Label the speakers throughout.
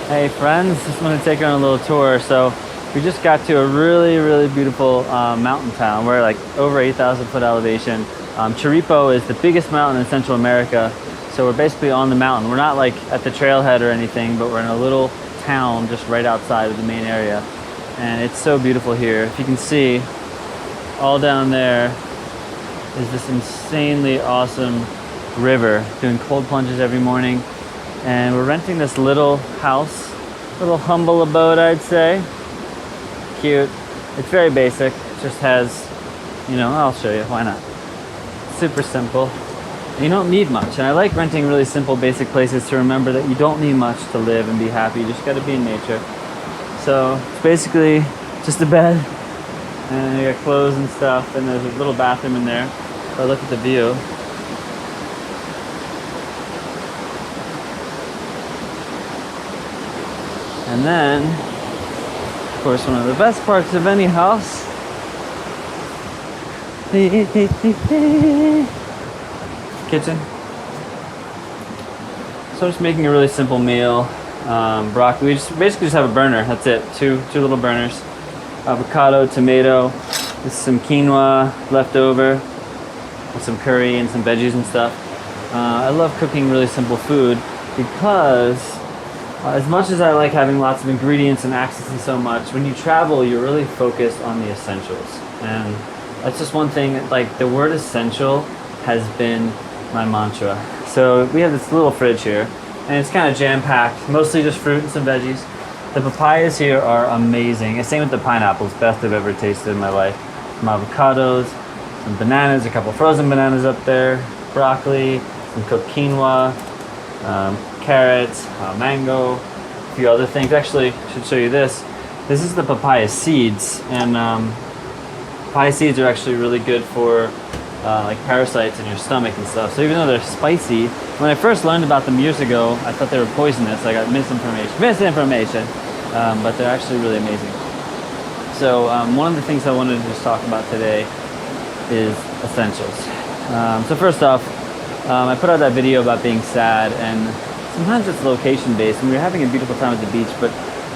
Speaker 1: Hey friends, just want to take you on a little tour. So we just got to a really beautiful mountain town. We're like over 8,000 foot elevation. Chirripo is the biggest mountain in Central America. So we're basically on the mountain. We're not like at the trailhead or anything, but we're in a little town just right outside of the main area. And it's so beautiful here. If you can see, all down there is this insanely awesome river doing cold plunges every morning. And we're renting this little house, little humble abode, I'd say. Cute. It's very basic. It just has, I'll show you, why not? Super simple. You don't need much. And I like renting really simple, basic places to remember that you don't need much to live and be happy. You just gotta be in nature. So it's basically just a bed, and you got clothes and stuff, and there's a little bathroom in there. If I look at the view, and then, of course, one of the best parts of any house, kitchen. So I'm just making a really simple meal. Broccoli. We basically just have a burner. That's it. Two little burners. Avocado, tomato. This is some quinoa left over with some curry and some veggies and stuff. I love cooking really simple food because as much as I like having lots of ingredients and access and so much, when you travel, you're really focused on the essentials. And that's just one thing, like the word essential has been my mantra. So we have this little fridge here, and it's kind of jam-packed, mostly just fruit and some veggies. The papayas here are amazing. And same with the pineapples, best I've ever tasted in my life. Some avocados, some bananas, a couple frozen bananas up there, broccoli, some cooked quinoa, carrots, mango, a few other things. Actually, I should show you this. This is the papaya seeds, and papaya seeds are actually really good for like parasites in your stomach and stuff. So even though they're spicy, when I first learned about them years ago, I thought they were poisonous. I got misinformation, but they're actually really amazing. So one of the things I wanted to just talk about today is essentials. So first off, I put out that video about being sad, and sometimes it's location based, and we were having a beautiful time at the beach, but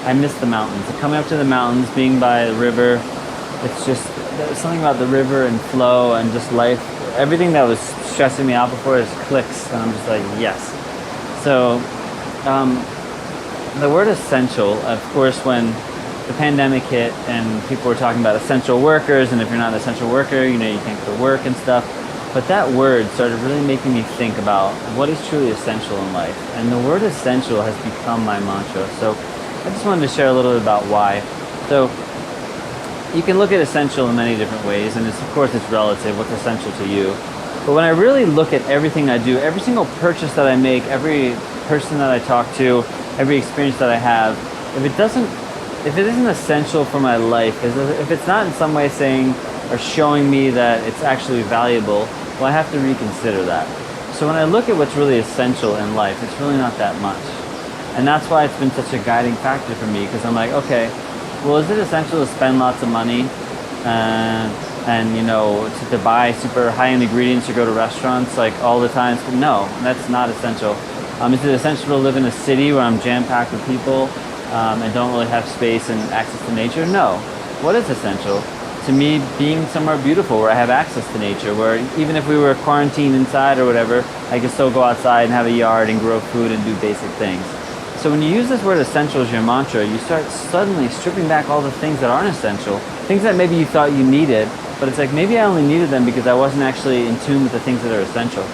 Speaker 1: I missed the mountains. Coming up to the mountains, being by the river, it's just, there's something about the river and flow and just life. Everything that was stressing me out before just clicks, and I'm just like, yes. So the word essential, of course, when the pandemic hit and people were talking about essential workers, and if you're not an essential worker, you can't go to work and stuff. But that word started really making me think about what is truly essential in life. And the word essential has become my mantra. So I just wanted to share a little bit about why. So you can look at essential in many different ways, and of course it's relative, what's essential to you. But when I really look at everything I do, every single purchase that I make, every person that I talk to, every experience that I have, if it isn't essential for my life, if it's not in some way saying or showing me that it's actually valuable, well, I have to reconsider that. So when I look at what's really essential in life, it's really not that much. And that's why it's been such a guiding factor for me, because I'm like, okay, well, is it essential to spend lots of money and to buy super high-end ingredients or go to restaurants like all the time? No, that's not essential. Is it essential to live in a city where I'm jam-packed with people and don't really have space and access to nature? No. What is essential? To me, being somewhere beautiful where I have access to nature, where even if we were quarantined inside or whatever, I could still go outside and have a yard and grow food and do basic things. So when you use this word essential as your mantra, you start suddenly stripping back all the things that aren't essential, things that maybe you thought you needed, but it's like maybe I only needed them because I wasn't actually in tune with the things that are essential.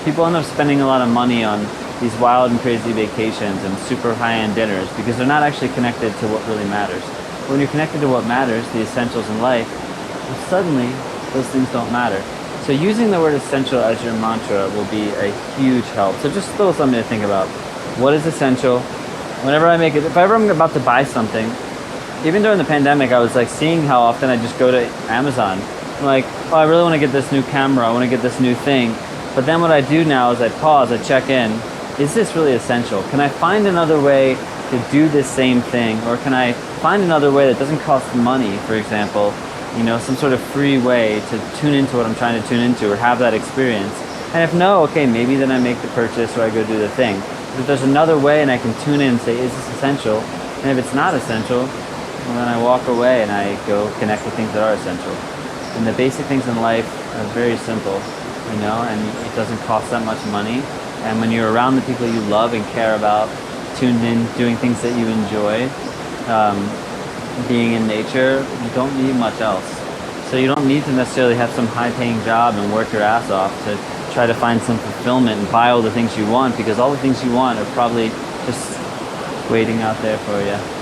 Speaker 1: People end up spending a lot of money on these wild and crazy vacations and super high-end dinners because they're not actually connected to what really matters. When you're connected to what matters, the essentials in life, well, suddenly those things don't matter. So using the word essential as your mantra will be a huge help. So just still something to think about. What is essential? Whenever I make it, if ever I'm about to buy something, even during the pandemic, I was like seeing how often I just go to Amazon. I'm like, oh, I really want to get this new camera. I want to get this new thing. But then what I do now is I pause, I check in. Is this really essential? Can I find another way to do this same thing? Or can I find another way that doesn't cost money, for example, some sort of free way to tune into what I'm trying to tune into or have that experience? And if no, okay, maybe then I make the purchase or I go do the thing. If there's another way and I can tune in and say, is this essential? And if it's not essential, well, then I walk away and I go connect with things that are essential. And the basic things in life are very simple, and it doesn't cost that much money. And when you're around the people you love and care about, tuned in, doing things that you enjoy, being in nature, you don't need much else. So you don't need to necessarily have some high-paying job and work your ass off to try to find some fulfillment and buy all the things you want, because all the things you want are probably just waiting out there for you.